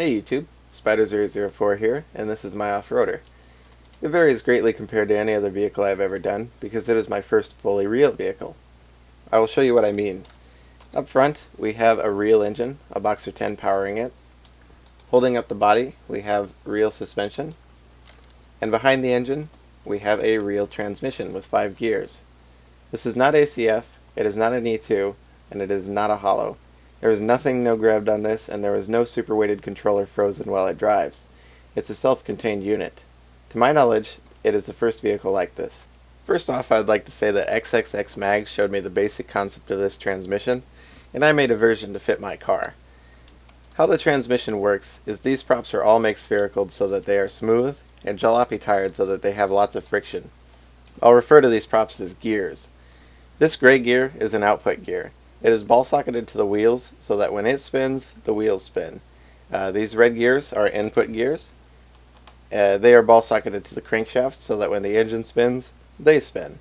Hey YouTube, Spider004 here, and this is my off-roader. It varies greatly compared to any other vehicle I've ever done, because it is my first fully real vehicle. I will show you what I mean. Up front, we have a real engine, a Boxer 10 powering it. Holding up the body, we have real suspension. And behind the engine, we have a real transmission with 5 gears. This is not ACF, it is not an E2, and it is not a hollow. There is nothing no-grabbed on this, and there is no super-weighted controller frozen while it drives. It's a self-contained unit. To my knowledge, it is the first vehicle like this. First off, I'd like to say that XXX Mag showed me the basic concept of this transmission, and I made a version to fit my car. How the transmission works is these props are all made spherical so that they are smooth, and jalopy-tired so that they have lots of friction. I'll refer to these props as gears. This gray gear is an output gear. It is ball socketed to the wheels so that when it spins, the wheels spin. These red gears are input gears. They are ball socketed to the crankshaft so that when the engine spins, they spin.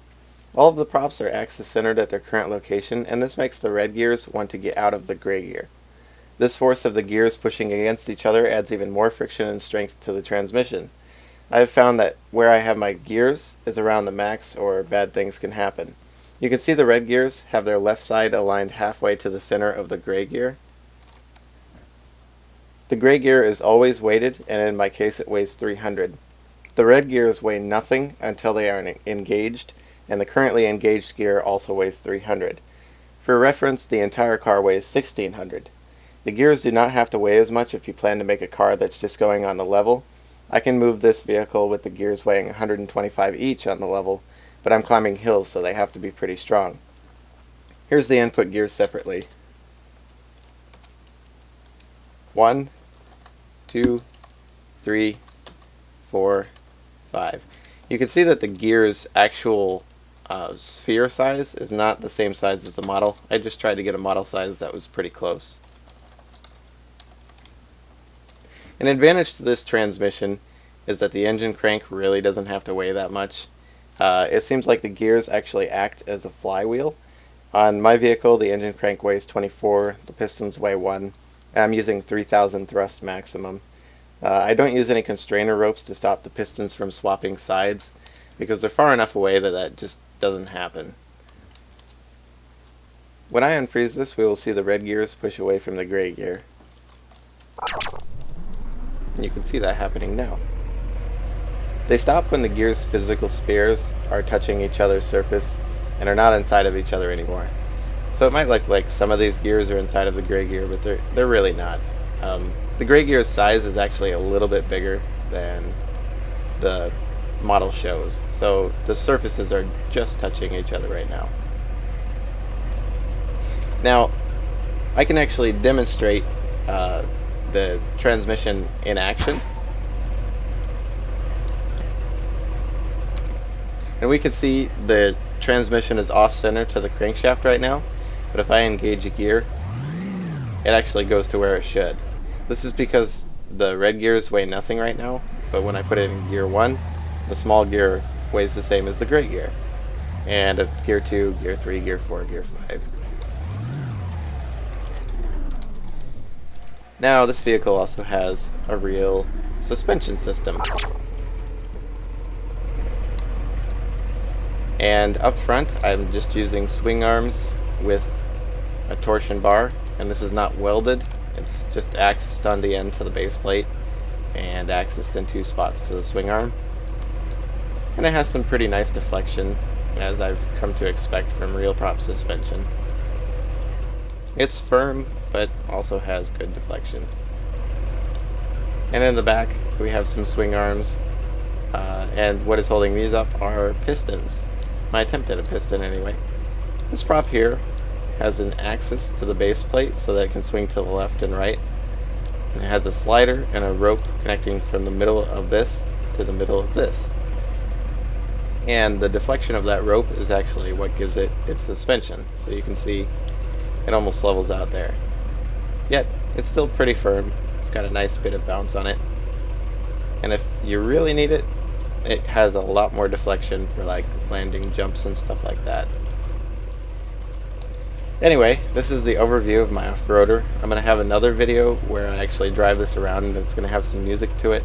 All of the props are axis centered at their current location, and this makes the red gears want to get out of the gray gear. This force of the gears pushing against each other adds even more friction and strength to the transmission. I have found that where I have my gears is around the max, or bad things can happen. You can see the red gears have their left side aligned halfway to the center of the gray gear. The gray gear is always weighted, and in my case it weighs 300. The red gears weigh nothing until they are engaged, and the currently engaged gear also weighs 300. For reference, the entire car weighs 1600. The gears do not have to weigh as much if you plan to make a car that's just going on the level. I can move this vehicle with the gears weighing 125 each on the level, but I'm climbing hills, so they have to be pretty strong. Here's the input gears separately. 1, 2, 3, 4, 5. You can see that the gear's actual sphere size is not the same size as the model. I just tried to get a model size that was pretty close. An advantage to this transmission is that the engine crank really doesn't have to weigh that much. It seems like the gears actually act as a flywheel. On my vehicle, the engine crank weighs 24, the pistons weigh 1, and I'm using 3000 thrust maximum. I don't use any constrainer ropes to stop the pistons from swapping sides, because they're far enough away that that just doesn't happen. When I unfreeze this, we will see the red gears push away from the gray gear. And you can see that happening now. They stop when the gear's physical spheres are touching each other's surface and are not inside of each other anymore. So it might look like some of these gears are inside of the gray gear, but they're really not. The gray gear's size is actually a little bit bigger than the model shows, so the surfaces are just touching each other right now. Now, I can actually demonstrate the transmission in action. And we can see the transmission is off-center to the crankshaft right now, but if I engage a gear, it actually goes to where it should. This is because the red gears weigh nothing right now, but when I put it in gear 1, the small gear weighs the same as the gray gear. And at gear 2, gear 3, gear 4, gear 5. Now this vehicle also has a real suspension system. And up front, I'm just using swing arms with a torsion bar, and this is not welded. It's just axised on the end to the base plate and axised in 2 spots to the swing arm. And it has some pretty nice deflection, as I've come to expect from real prop suspension. It's firm, but also has good deflection. And in the back, we have some swing arms, and what is holding these up are pistons. My attempt at a piston anyway. This prop here has an axis to the base plate so that it can swing to the left and right. And it has a slider and a rope connecting from the middle of this to the middle of this. And the deflection of that rope is actually what gives it its suspension. So you can see it almost levels out there. Yet, it's still pretty firm. It's got a nice bit of bounce on it. And if you really need it, it has a lot more deflection for like landing jumps and stuff like that. Anyway, this is the overview of my off-roader. I'm going to have another video where I actually drive this around and it's going to have some music to it.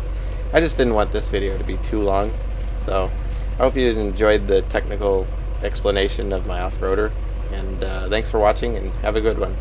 I just didn't want this video to be too long, so I hope you enjoyed the technical explanation of my off-roader, and thanks for watching and have a good one.